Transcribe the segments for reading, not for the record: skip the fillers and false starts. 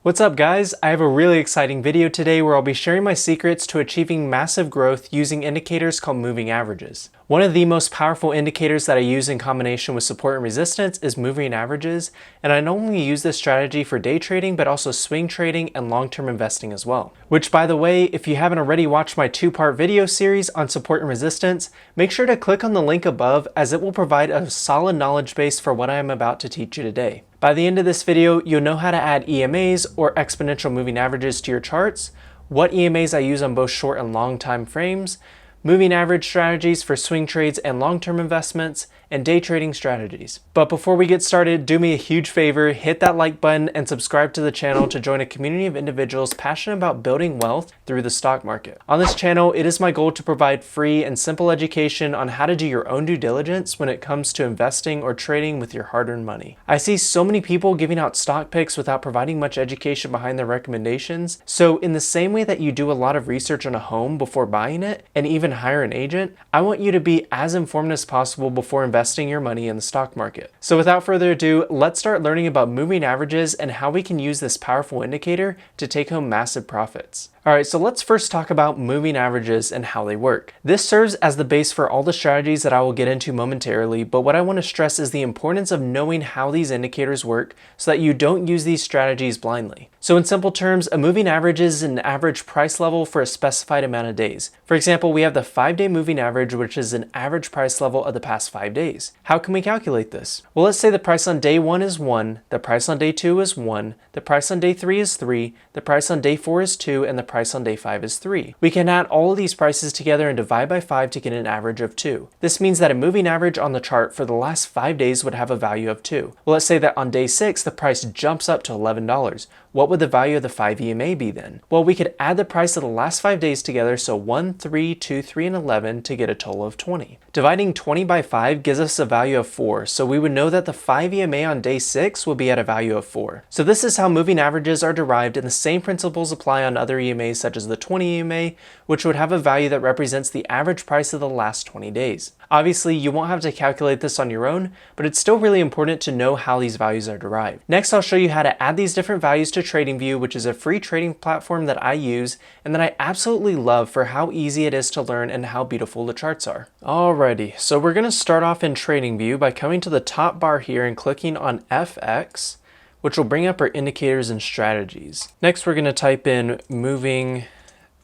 What's up guys? I have a really exciting video today where I'll be sharing my secrets to achieving massive growth using indicators called moving averages. One of the most powerful indicators that I use in combination with support and resistance is moving averages, and I not only use this strategy for day trading but also swing trading and long-term investing as well. Which, by the way, if you haven't already watched my two-part video series on support and resistance, make sure to click on the link above as it will provide a solid knowledge base for what I am about to teach you today. By the end of this video, you'll know how to add EMAs or exponential moving averages to your charts, what EMAs I use on both short and long time frames, moving average strategies for swing trades and long-term investments, and day trading strategies. But before we get started, do me a huge favor, hit that like button and subscribe to the channel to join a community of individuals passionate about building wealth through the stock market. On this channel, it is my goal to provide free and simple education on how to do your own due diligence when it comes to investing or trading with your hard-earned money. I see so many people giving out stock picks without providing much education behind their recommendations. So in the same way that you do a lot of research on a home before buying it and even hire an agent, I want you to be as informed as possible before investing your money in the stock market. So without further ado, let's start learning about moving averages and how we can use this powerful indicator to take home massive profits. Alright, so let's first talk about moving averages and how they work. This serves as the base for all the strategies that I will get into momentarily, but what I want to stress is the importance of knowing how these indicators work so that you don't use these strategies blindly. So in simple terms, a moving average is an average price level for a specified amount of days. For example, we have the 5-day moving average, which is an average price level of the past 5 days. How can we calculate this? Well, let's say the price on day 1 is 1, the price on day 2 is 1, the price on day 3 is 3, the price on day 4 is 2, and the price on day 5 is 3. We can add all of these prices together and divide by 5 to get an average of 2. This means that a moving average on the chart for the last 5 days would have a value of 2. Well, let's say that on day 6 the price jumps up to $11. What would the value of the 5 EMA be then? Well, we could add the price of the last 5 days together, so 1, 3, 2, 3, and 11 to get a total of 20. Dividing 20 by 5 gives us a value of 4, so we would know that the 5 EMA on day 6 will be at a value of 4. So this is how moving averages are derived, and the same principles apply on other EMAs such as the 20 EMA, which would have a value that represents the average price of the last 20 days. Obviously, you won't have to calculate this on your own, but it's still really important to know how these values are derived. Next, I'll show you how to add these different values to TradingView, which is a free trading platform that I use and that I absolutely love for how easy it is to learn and how beautiful the charts are. Alrighty, so we're going to start off in TradingView by coming to the top bar here and clicking on FX, which will bring up our indicators and strategies. Next, we're going to type in moving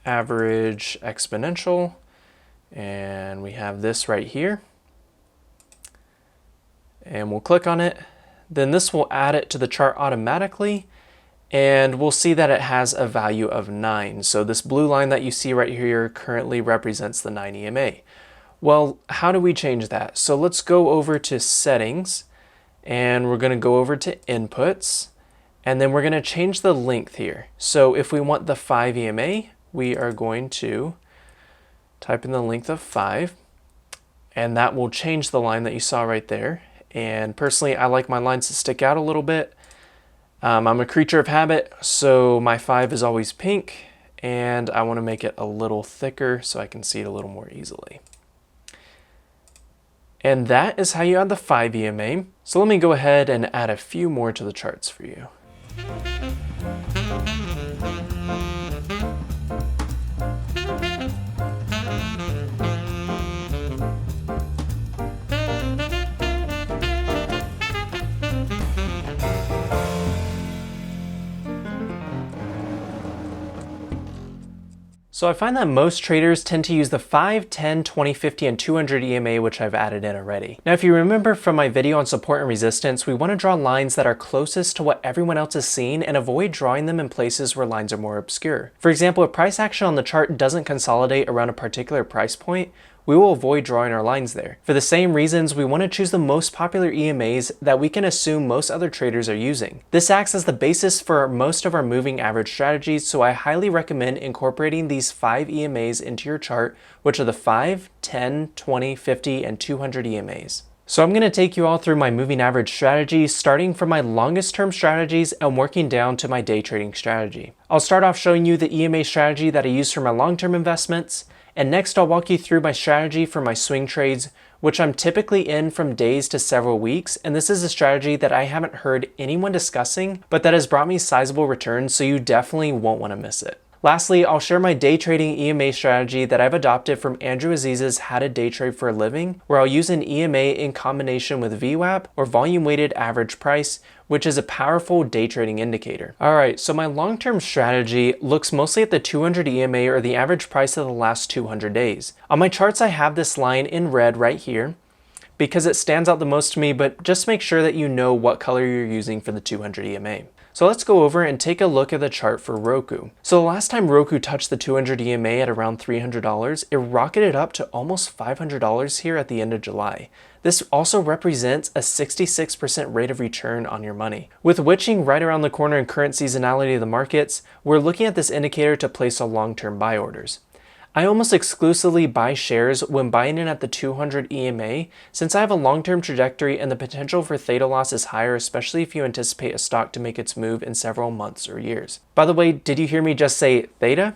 average exponential, and we have this right here. And we'll click on it. Then this will add it to the chart automatically, and we'll see that it has a value of 9. So this blue line that you see right here currently represents the 9 EMA. Well, how do we change that? So let's go over to settings, and we're going to go over to inputs, and then we're going to change the length here. So if we want the 5 EMA, we are going to type in the length of 5, and that will change the line that you saw right there. And personally, I like my lines to stick out a little bit. I'm a creature of habit, so my 5 is always pink, and I want to make it a little thicker so I can see it a little more easily. And that is how you add the 5 EMA. So let me go ahead and add a few more to the charts for you. So I find that most traders tend to use the 5, 10, 20, 50, and 200 EMA, which I've added in already. Now, if you remember from my video on support and resistance, we want to draw lines that are closest to what everyone else is seeing and avoid drawing them in places where lines are more obscure. For example, if price action on the chart doesn't consolidate around a particular price point, we will avoid drawing our lines there. For the same reasons, we want to choose the most popular EMAs that we can assume most other traders are using. This acts as the basis for most of our moving average strategies, so I highly recommend incorporating these 5 EMAs into your chart, which are the 5, 10, 20, 50, and 200 EMAs. So I'm going to take you all through my moving average strategy, starting from my longest term strategies and working down to my day trading strategy. I'll start off showing you the EMA strategy that I use for my long-term investments, And next I'll walk you through my strategy for my swing trades, which I'm typically in from days to several weeks, and this is a strategy that I haven't heard anyone discussing, but that has brought me sizable returns, so you definitely won't want to miss it. Lastly, I'll share my day trading EMA strategy that I've adopted from Andrew Aziz's How to Day Trade for a Living, where I'll use an EMA in combination with VWAP, or volume weighted average price, which is a powerful day trading indicator. Alright, so my long-term strategy looks mostly at the 200 EMA, or the average price of the last 200 days. On my charts I have this line in red right here because it stands out the most to me, but just make sure that you know what color you're using for the 200 EMA. So let's go over and take a look at the chart for Roku. So the last time Roku touched the 200 EMA at around $300, it rocketed up to almost $500 here at the end of July. This also represents a 66% rate of return on your money. With witching right around the corner in current seasonality of the markets, we're looking at this indicator to place a long-term buy orders. I almost exclusively buy shares when buying in at the 200 EMA, since I have a long-term trajectory and the potential for theta loss is higher, especially if you anticipate a stock to make its move in several months or years. By the way, did you hear me just say theta?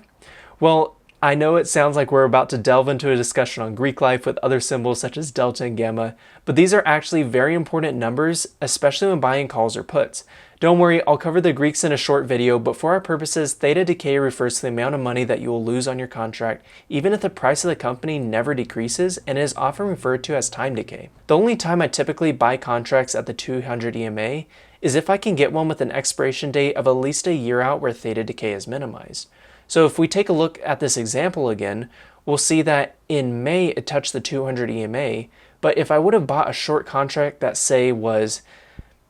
Well, I know it sounds like we're about to delve into a discussion on Greek life with other symbols such as delta and gamma, but these are actually very important numbers, especially when buying calls or puts. Don't worry, I'll cover the Greeks in a short video, but for our purposes, theta decay refers to the amount of money that you will lose on your contract, even if the price of the company never decreases, and is often referred to as time decay. The only time I typically buy contracts at the 200 EMA is if I can get one with an expiration date of at least a year out where theta decay is minimized. So if we take a look at this example again, we'll see that in May it touched the 200 EMA, but if I would have bought a short contract that say was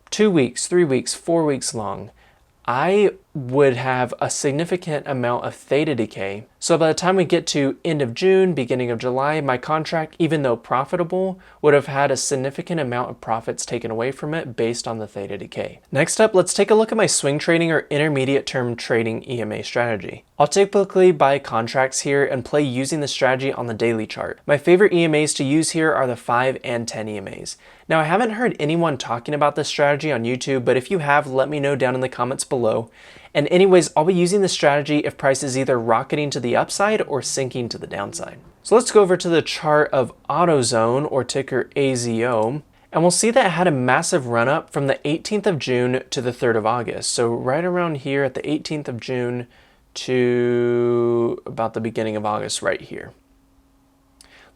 2 weeks, 3 weeks, 4 weeks long, I would have a significant amount of theta decay. So by the time we get to end of June, beginning of July, my contract, even though profitable, would have had a significant amount of profits taken away from it based on the theta decay. Next up, let's take a look at my swing trading or intermediate term trading EMA strategy. I'll typically buy contracts here and play using the strategy on the daily chart. My favorite EMAs to use here are the 5 and 10 EMAs. Now I haven't heard anyone talking about this strategy on YouTube, but if you have, let me know down in the comments below. And anyways, I'll be using this strategy if price is either rocketing to the upside or sinking to the downside. So let's go over to the chart of AutoZone, or ticker AZO, and we'll see that it had a massive run up from the 18th of June to the 3rd of August. So right around here at the 18th of June to about the beginning of August right here.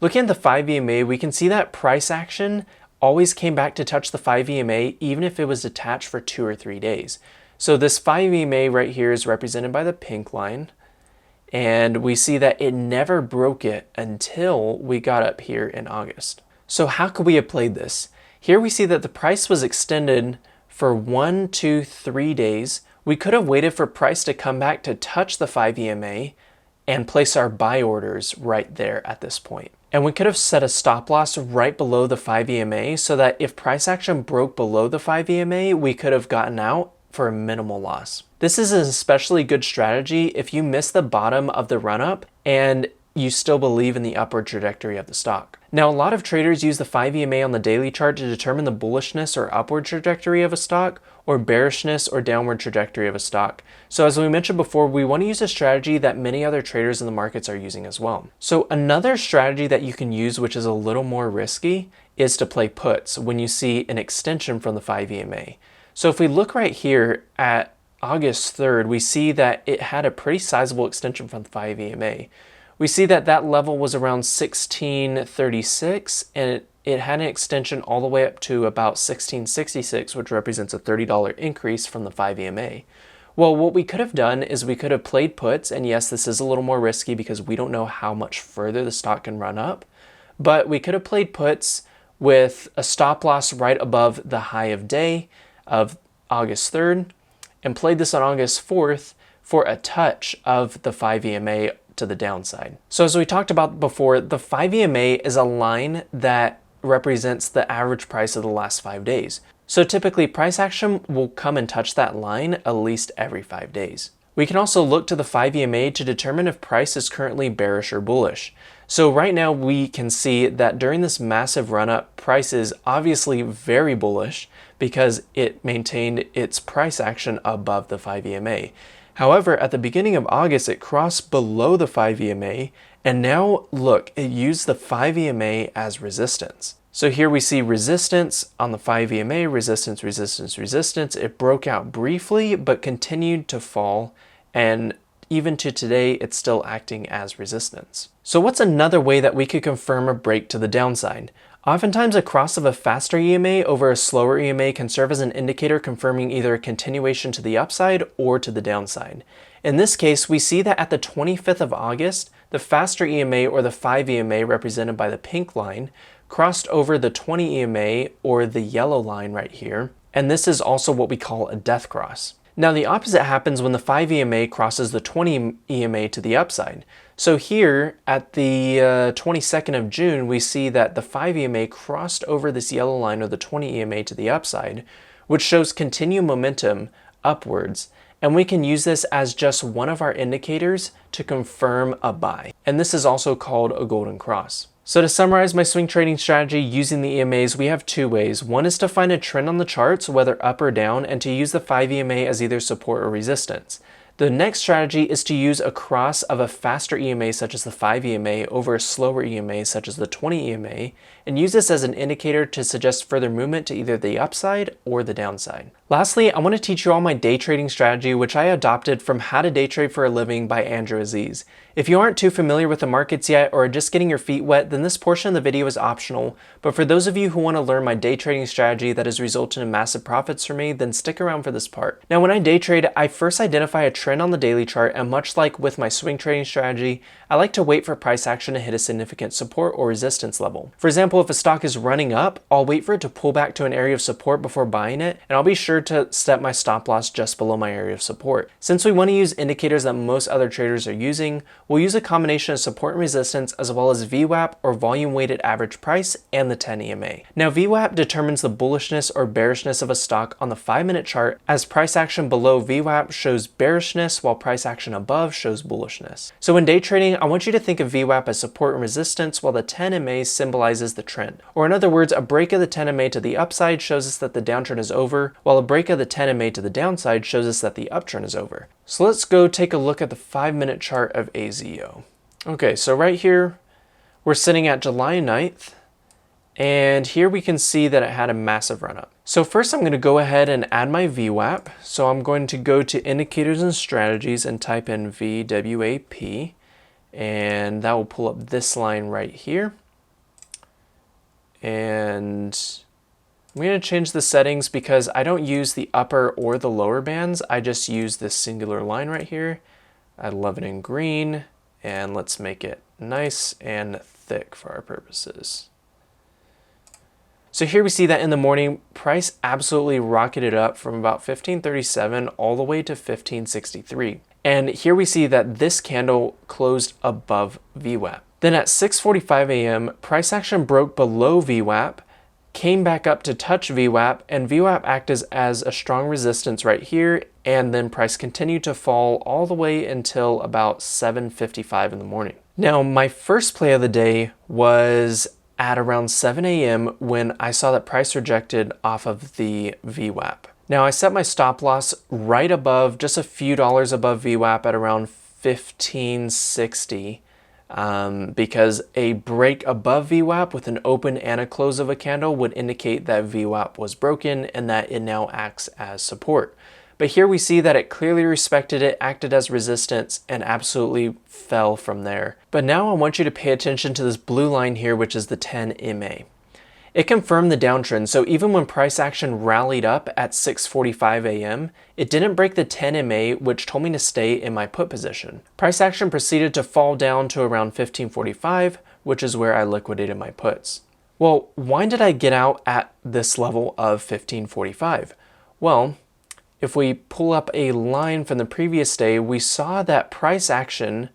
Looking at the 5 EMA, we can see that price action always came back to touch the 5 EMA even if it was detached for 2 or 3 days. So this 5 EMA right here is represented by the pink line, and we see that it never broke it until we got up here in August. So how could we have played this? Here we see that the price was extended for 1, 2, 3 days. We could have waited for price to come back to touch the 5 EMA and place our buy orders right there at this point. And we could have set a stop loss right below the 5 EMA so that if price action broke below the 5 EMA, we could have gotten out for a minimal loss. This is an especially good strategy if you miss the bottom of the run-up and you still believe in the upward trajectory of the stock. Now, a lot of traders use the 5 EMA on the daily chart to determine the bullishness or upward trajectory of a stock, or bearishness or downward trajectory of a stock. So as we mentioned before, we want to use a strategy that many other traders in the markets are using as well. So another strategy that you can use, which is a little more risky, is to play puts when you see an extension from the 5 EMA. So if we look right here at August 3rd, we see that it had a pretty sizable extension from the 5 EMA. We see that that level was around 1636, and it had an extension all the way up to about 1666, which represents a $30 increase from the 5 EMA. Well, what we could have done is we could have played puts, and yes, this is a little more risky because we don't know how much further the stock can run up, but we could have played puts with a stop loss right above the high of day of August 3rd, and played this on August 4th for a touch of the 5 EMA to the downside. So as we talked about before, the 5 EMA is a line that represents the average price of the last 5 days. So typically price action will come and touch that line at least every 5 days. We can also look to the 5 EMA to determine if price is currently bearish or bullish. So right now we can see that during this massive run-up, price is obviously very bullish because it maintained its price action above the 5 EMA. However, at the beginning of August, it crossed below the 5 EMA, and now look, it used the 5 EMA as resistance. So here we see resistance on the 5 EMA, resistance, resistance, resistance. It broke out briefly, but continued to fall, and even to today, it's still acting as resistance. So what's another way that we could confirm a break to the downside? Oftentimes, a cross of a faster EMA over a slower EMA can serve as an indicator confirming either a continuation to the upside or to the downside. In this case, we see that at the 25th of August, the faster EMA or the 5 EMA represented by the pink line crossed over the 20 EMA or the yellow line right here, and this is also what we call a death cross. Now the opposite happens when the 5 EMA crosses the 20 EMA to the upside. So here at the 22nd of June, we see that the 5 EMA crossed over this yellow line or the 20 EMA to the upside, which shows continued momentum upwards. And we can use this as just one of our indicators to confirm a buy. And this is also called a golden cross. So to summarize my swing trading strategy using the EMAs, we have two ways. One is to find a trend on the charts, whether up or down, and to use the 5 EMA as either support or resistance. The next strategy is to use a cross of a faster EMA such as the 5 EMA over a slower EMA such as the 20 EMA, and use this as an indicator to suggest further movement to either the upside or the downside. Lastly, I want to teach you all my day trading strategy, which I adopted from How to Day Trade for a Living by Andrew Aziz. If you aren't too familiar with the markets yet or are just getting your feet wet, then this portion of the video is optional. But for those of you who want to learn my day trading strategy that has resulted in massive profits for me, then stick around for this part. Now, when I day trade, I first identify a trend on the daily chart, and much like with my swing trading strategy, I like to wait for price action to hit a significant support or resistance level. For example, if a stock is running up, I'll wait for it to pull back to an area of support before buying it, and I'll be sure to set my stop loss just below my area of support. Since we want to use indicators that most other traders are using, we'll use a combination of support and resistance as well as VWAP or volume weighted average price and the 10 EMA. Now VWAP determines the bullishness or bearishness of a stock on the 5-minute chart, as price action below VWAP shows bearishness while price action above shows bullishness. So in day trading, I want you to think of VWAP as support and resistance while the 10 EMA symbolizes the trend. Or in other words, a break of the 10 EMA to the upside shows us that the downtrend is over, while a break of the 10 EMA to the downside shows us that the uptrend is over. So let's go take a look at the 5-minute chart of AZO. Okay, so right here, we're sitting at July 9th, and here we can see that it had a massive run up. So first I'm going to go ahead and add my VWAP. So I'm going to go to Indicators and Strategies and type in VWAP, and that will pull up this line right here. And I'm going to change the settings because I don't use the upper or the lower bands. I just use this singular line right here. I love it in green, and let's make it nice and thick for our purposes. So here we see that in the morning, price absolutely rocketed up from about 1537 all the way to 1563. And here we see that this candle closed above VWAP. Then at 6:45 a.m., price action broke below VWAP, came back up to touch VWAP, and VWAP acted as a strong resistance right here, and then price continued to fall all the way until about 7:55 in the morning. Now, my first play of the day was at around 7 a.m. when I saw that price rejected off of the VWAP. Now, I set my stop loss right above, just a few dollars above VWAP at around 1560. Because a break above VWAP with an open and a close of a candle would indicate that VWAP was broken and that it now acts as support. But here we see that it clearly respected it, acted as resistance, and absolutely fell from there. But now I want you to pay attention to this blue line here, which is the 10 EMA. It confirmed the downtrend, so even when price action rallied up at 6:45 a.m., it didn't break the 10 EMA, which told me to stay in my put position. Price action proceeded to fall down to around 1545, which is where I liquidated my puts. Well, why did I get out at this level of 1545? Well, if we pull up a line from the previous day, we saw that price action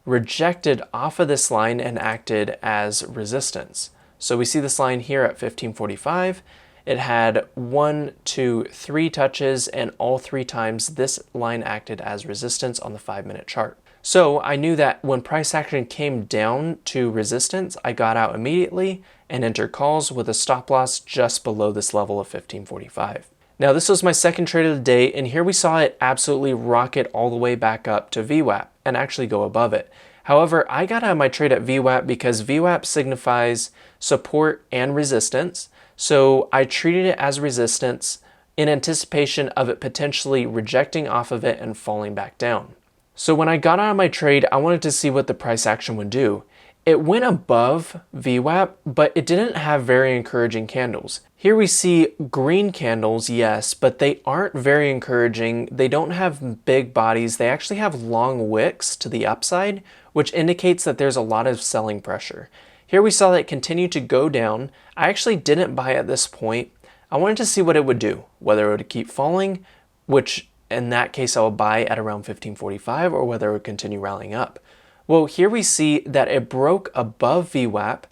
rejected off of this line and acted as resistance. So we see this line here at 1545. It had 1, 2, 3 touches, and all 3 times this line acted as resistance on the 5-minute chart. So I knew that when price action came down to resistance, I got out immediately and entered calls with a stop loss just below this level of 1545. Now this was my second trade of the day, and here we saw it absolutely rocket all the way back up to VWAP and actually go above it. However, I got out of my trade at VWAP because VWAP signifies support and resistance. So I treated it as resistance in anticipation of it potentially rejecting off of it and falling back down. So when I got out of my trade, I wanted to see what the price action would do. It went above VWAP, but it didn't have very encouraging candles. Here we see green candles, yes, but they aren't very encouraging. They don't have big bodies. They actually have long wicks to the upside, which indicates that there's a lot of selling pressure. Here we saw that it continue to go down. I actually didn't buy at this point. I wanted to see what it would do, whether it would keep falling, which in that case I would buy at around 1545, or whether it would continue rallying up. Well, here we see that it broke above VWAP,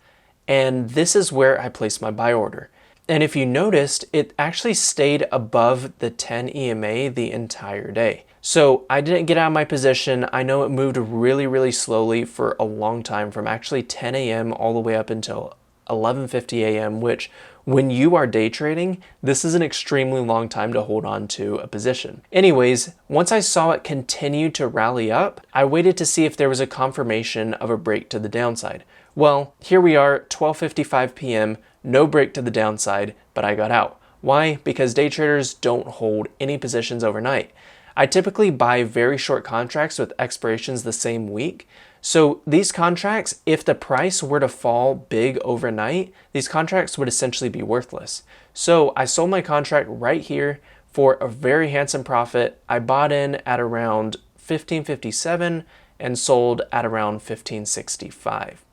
and this is where I placed my buy order. And if you noticed, it actually stayed above the 10 EMA the entire day. So I didn't get out of my position. I know it moved really slowly for a long time, from actually 10 a.m. all the way up until 11:50 a.m., which when you are day trading, this is an extremely long time to hold on to a position. Anyways, once I saw it continue to rally up, I waited to see if there was a confirmation of a break to the downside. Well, here we are, 12:55 p.m., no break to the downside, but I got out. Why? Because day traders don't hold any positions overnight. I typically buy very short contracts with expirations the same week. So these contracts, if the price were to fall big overnight, these contracts would essentially be worthless. So I sold my contract right here for a very handsome profit. I bought in at around 1557 and sold at around 1565.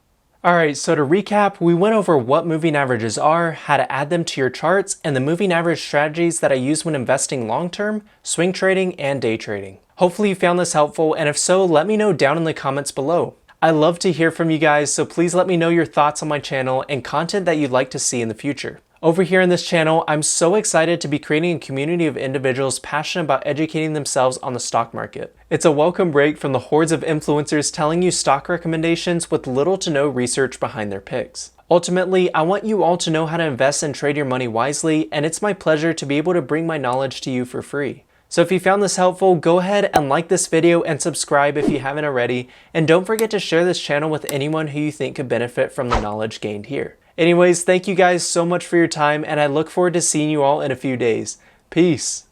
Alright, so to recap, we went over what moving averages are, how to add them to your charts, and the moving average strategies that I use when investing long-term, swing trading, and day trading. Hopefully you found this helpful, and if so, let me know down in the comments below. I love to hear from you guys, so please let me know your thoughts on my channel and content that you'd like to see in the future. Over here on this channel, I'm so excited to be creating a community of individuals passionate about educating themselves on the stock market. It's a welcome break from the hordes of influencers telling you stock recommendations with little to no research behind their picks. Ultimately, I want you all to know how to invest and trade your money wisely, and it's my pleasure to be able to bring my knowledge to you for free. So if you found this helpful, go ahead and like this video and subscribe if you haven't already, and don't forget to share this channel with anyone who you think could benefit from the knowledge gained here. Anyways, thank you guys so much for your time, and I look forward to seeing you all in a few days. Peace.